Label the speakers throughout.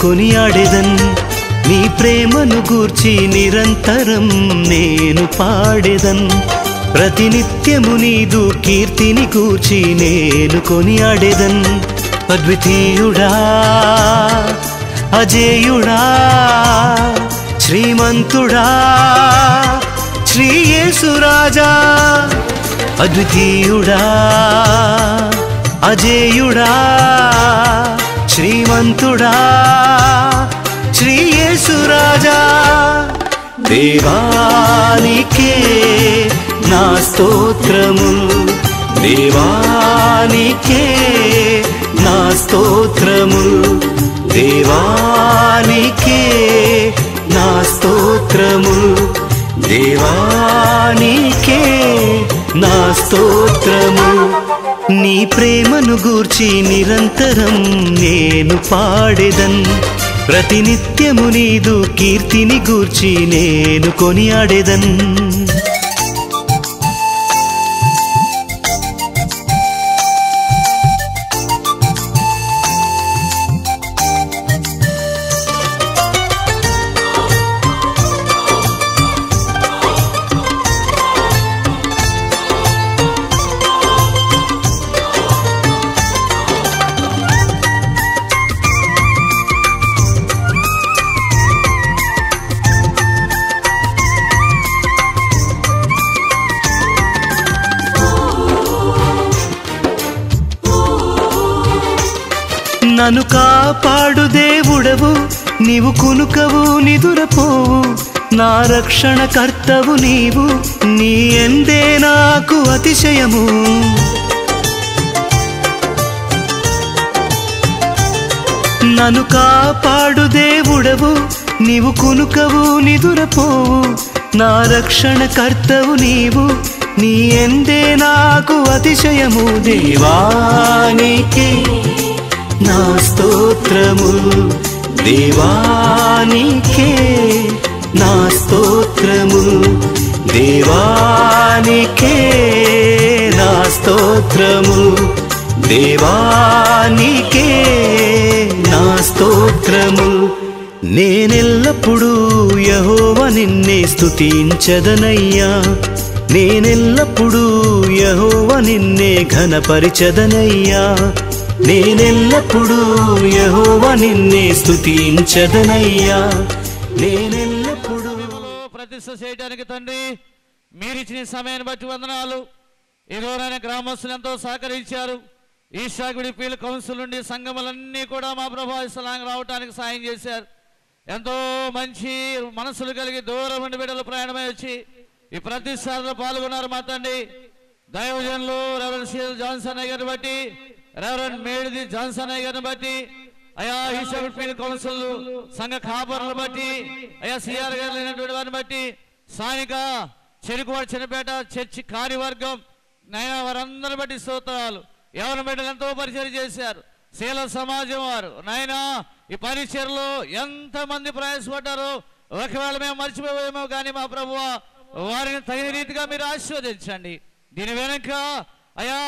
Speaker 1: కొనియాడెదన్ నీ ప్రేమను గూర్చి నిరంతరం నేను పాడెదన్ ప్రతినిత్యము నీదు కీర్తిని గూర్చి నేను కొనియాడెదన్ అద్వితీయుడా అజేయుడా శ్రీమంతుడా శ్రీ యేసు రాజా అద్వితీయుడా అజేయుడా శ్రీమంతుడా శ్రీ యేసు రాజా దేవానికే నా స్తోత్రములు దేవానికే నా స్తోత్రములు దేవానికే నా స్తోత్రములు దేవానికే నా స్తోత్రములు నీ ప్రేమను గూర్చి నిరంతరం నేను పాడెదన్ ప్రతినిత్యము నీదు కీర్తిని గూర్చి నేను కొనియాడెదన్ నన్ను కాపాడు దేవుడవు నీవు కునుకవు నిదురపోవు నా రక్షణ కర్తవు నీవు నీ ఎందే నాకు అతిశయము నన్ను కాపాడు దేవుడవు నీవు కునుకవు నిదురపోవు నా రక్షణ కర్తవు నీవు నీ ఎందే నాకు అతిశయము దేవానికే నా స్తోత్రములు దేవానికే నా స్తోత్రములు దేవానికే నా స్తోత్రములు దేవానికే నా స్తోత్రములు నేనెల్లప్పుడూ యెహోవా నిన్నే స్తుతించదనయ్యా నేనెల్లప్పుడూ యెహోవా నిన్నే ఘనపరిచదనయ్యా నేనెల్లప్పుడూ యెహోవా నిన్నే స్తుతించదనయ్యా నేనెల్లప్పుడూ
Speaker 2: ప్రతిష్ఠ చేయడానికి తండ్రి మీరిచ్చిన సమయాన్ని బట్టి వందనాలు ఈ రోజైన గ్రామస్తులు ఎంతో సహకరించారు ఈశాగుడి పీల కౌన్సిల్ నుండి సంఘములన్నీ కూడా మా ప్రభా ఇస్లాంగ్ రావడానికి సాయం చేశారు ఎంతో మంచి మనసులు కలిగి దూరం నుండి బిడ్డలు ప్రయాణమై వచ్చి ఈ ప్రతిష్ఠలో పాల్గొన్నారు మా తండ్రి దైవజనులు రెవరెండ్ సిఎల్ జాన్సన్ అయ్య గారిని బట్టి రెవరెండ్ మేడిది జాన్సన్ అయ్య గారిని బట్టి అయా ఈశాగుడి పీల కౌన్సిల్ సంఘ కాపర్లను బట్టి అయా సిఆర్ గారు లేనటువంటి వారిని బట్టి స్థానిక చెరుకువాడ చిన్నపేట చర్చి కార్యవర్గం నైనా వారందరిని బట్టి స్తోత్రాలు ఎవరి బిడ్డలు ఎంతో పరిచయం చేశారు శీల సమాజం వారు నైనా ఈ పరిచయలో ఎంతమంది ప్రయాసపడ్డారో ఒకవేళ మేము మర్చిపోయేమో కానీ మా ప్రభువా వారిని తగిన రీతిగా మీరు ఆశీర్వదించండి దీని వెనక అయా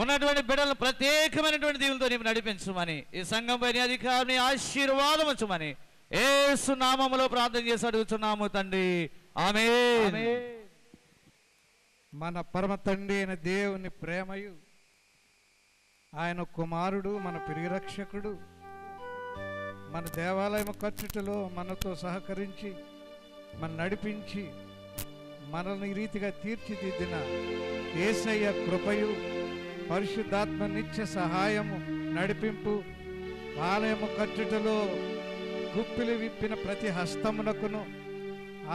Speaker 2: ఉన్నటువంటి బిడ్డలను ప్రత్యేకమైనటువంటి దీవులతో నీవు నడిపించమని ఈ సంఘం పైన అధికారిని ఆశీర్వాదం వచ్చమని యేసు నామములో ప్రార్థన చేసి అడుగుతున్నాము తండ్రి ఆమేన్.
Speaker 3: మన పరమ తండ్రి అయిన దేవుని ప్రేమయు ఆయన కుమారుడు మన ప్రియరక్షకుడు మన దేవాలయం ఖర్చుటలో మనతో సహకరించి మన నడిపించి మనల్ని ఈ రీతిగా తీర్చిదిద్దిన యేసయ్య కృపయు పరిశుద్ధాత్మ నిత్య సహాయము నడిపింపు ఆలయము కట్టుటలో గుప్పిలు విప్పిన ప్రతి హస్తమునకును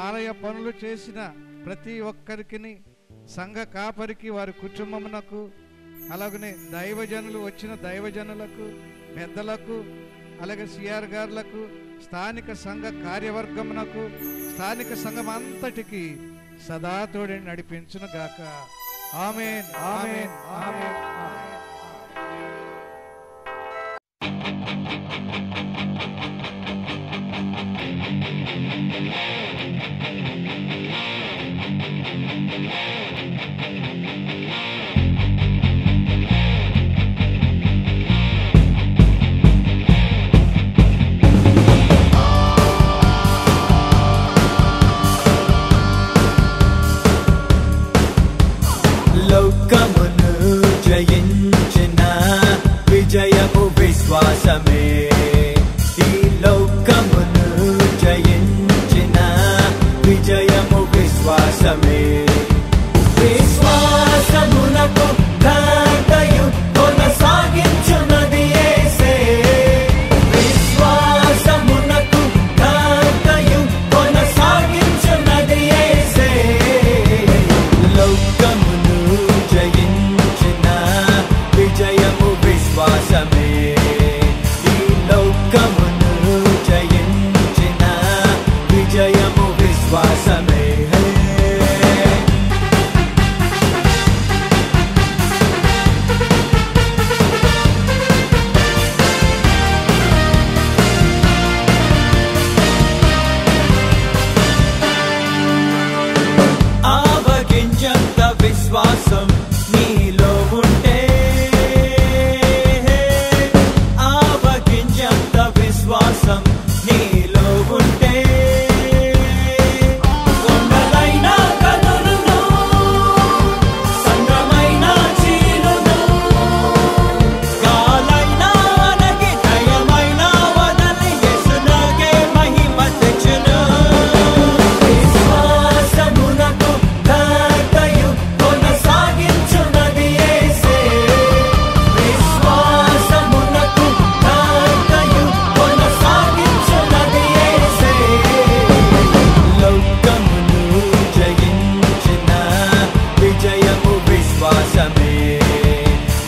Speaker 3: ఆలయ పనులు చేసిన ప్రతి ఒక్కరికి సంఘ కాపరికి వారి కుటుంబమునకు అలాగనే దైవజనులు వచ్చిన దైవజనులకు పెద్దలకు అలాగే సిఆర్ గారులకు స్థానిక సంఘ కార్యవర్గమునకు స్థానిక సంఘం అంతటికి సదా తోడి నడిపించును గాక ఆమేన్ ఆమేన్ ఆమేన్ ఆమేన్.
Speaker 4: విశ్వాసం నీలో ఉంటే కొండలైనా కదులును, సంద్రమైనా చీలును, గాలైనా అణగి దయమైనా వదలి యేసునాకే మహిమ తెచ్చును. విశ్వాసమునకు ఘనతయు కొనసాగించునది యేసే. విశ్వాసమునకు ఘనతయు కొనసాగించునది యేసే. లోకమును జయించిన విజయము విశ్వాసమే.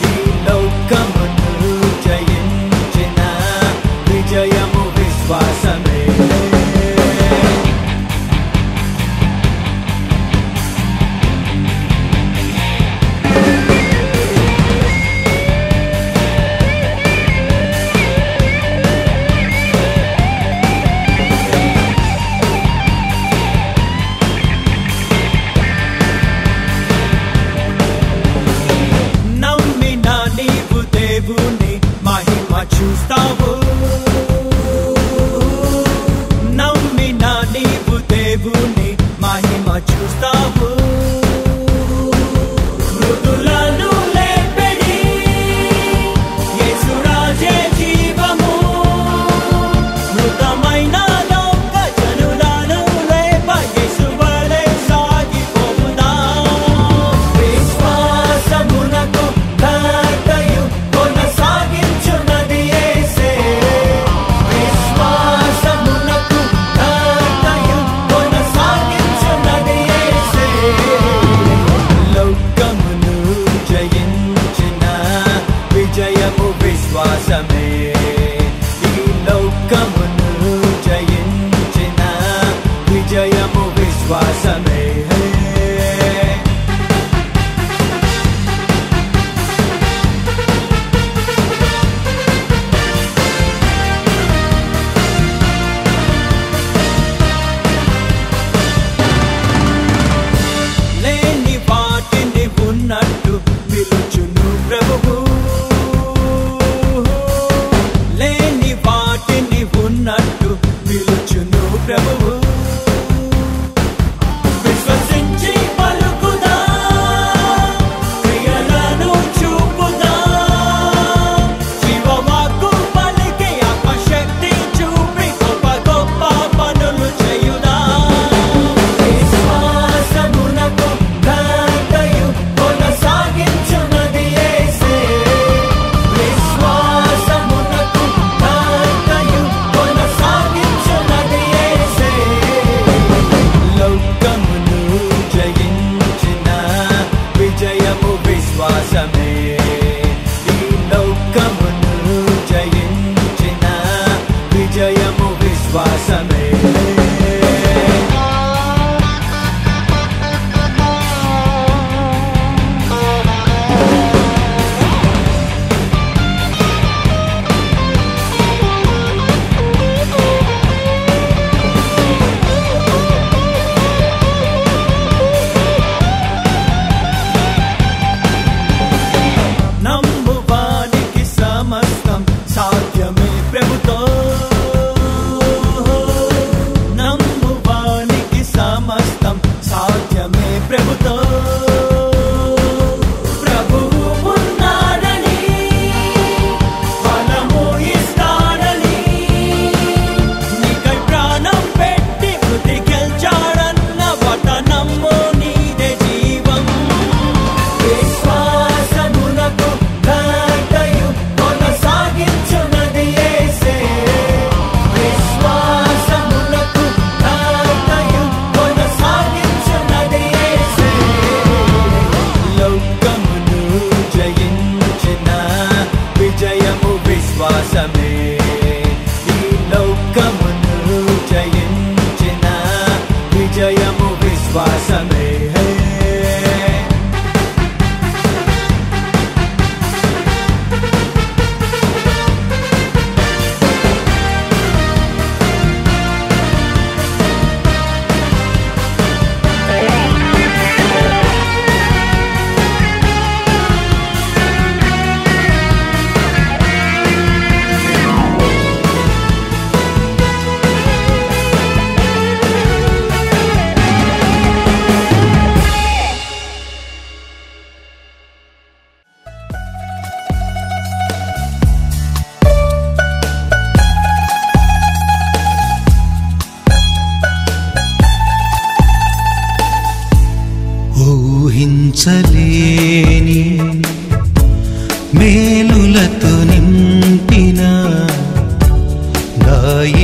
Speaker 4: ఈ లోకమును జయించిన విజయము విశ్వాసమే. నమ్మిన నీవు దేవుని మహిమ చూస్తావు. నమ్మిన నీవు దేవుని మహిమ చూస్తావు. మృదులను లేపెడి యేసురాజే జీవము. మృతమైన లోక జనులను లేప యేసువలె సాగిపోవుదా. విశ్వాసమునకు ఘనతయు కొనసాగించునది యేసే. విశ్వాసమునకు ఘనతయు కొనసాగించునది యేసే. లోకమును జయించిన విజయము విశ్వాసమే. ఈ లోకమును జయించిన విజయము విశ్వాసమే. లేని వాటిని ఉన్నట్టు పిలుచును ప్రభువు. లేని వాటిని ఉన్నట్టు పిలుచును ప్రభువు. విశ్వసించి పలుకుదా, క్రియలను చూపుదా. జీవవాక్కు పలికి ఆత్మశక్తి చూపి గొప్ప గొప్ప పనులు చేయుదా. విశ్వాసమునకు ఘనతయు కొనసాగించునది యేసే. విశ్వాసమునకు ఘనతయు కొనసాగించునది యేసే. లోకమును జయించిన విజయము విశ్వాసమే. ఈ లోకమును జయించిన విజయము విశ్వాసమే. నమ్మువానికి సమస్తం సాధ్యమే ప్రభుతో. నమ్మువానికి సమస్తం సాధ్యమే ప్రభుతో. ప్రభువు ఉన్నాడని, బలము ఇస్తాడని, నీకై ప్రాణం పెట్టి మృతి గెల్చాడన్న వచనము నీదే జీవం. విశ్వాసమునకు ఘనతయు కొనసాగించునది యేసే. విశ్వాసమునకు ఘనతయు కొనసాగించునది యేసే. లోకమును జయించిన విజయము విశ్వాసమే. ఈ లోకమును జయించిన విజయము విశ్వాసమే.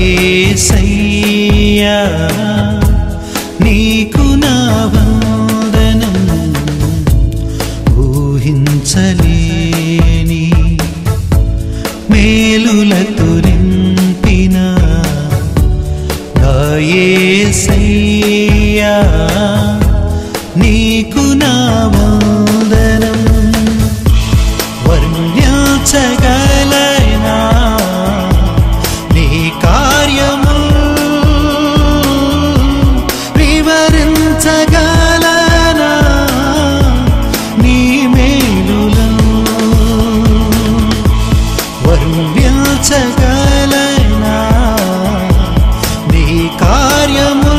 Speaker 1: యేసయ్యా నీకు నా వందనం ఊహించలేని మేలులతో నింపిన నా యేసయ్యా నీకు నా వందనం వర్ణించగలనా నీ కార్యము వివరించగలనా నీ మేలులను వర్ణించగలనా నీ కార్యము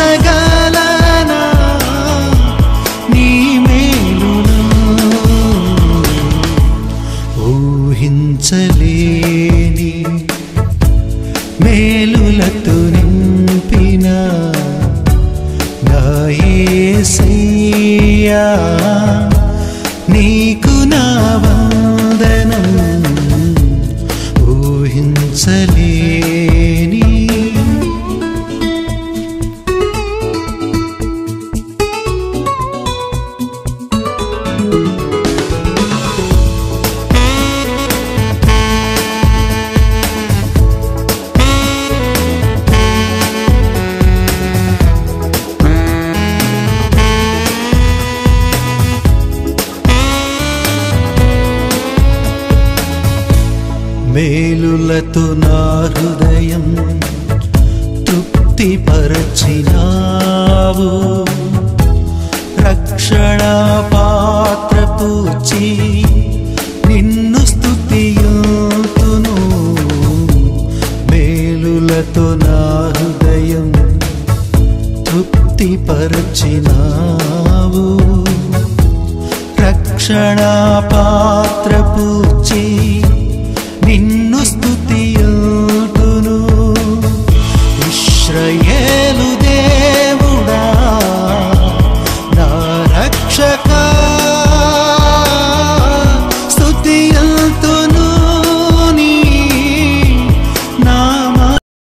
Speaker 1: వివరించగలనా నీ మేలులను ఊహించలేని మేలులతో నింపిన నా యేసయ్యా నీకు నా వందనం ఊహించలేని మేలులతో నా హృదయం తృప్తిపరచినావు రక్షణ పాత్ర పూచి నిన్ను స్తుతియుతును మేలులతో నా హృదయం తృప్తిపరచినావు రక్షణ పాత్ర పూచి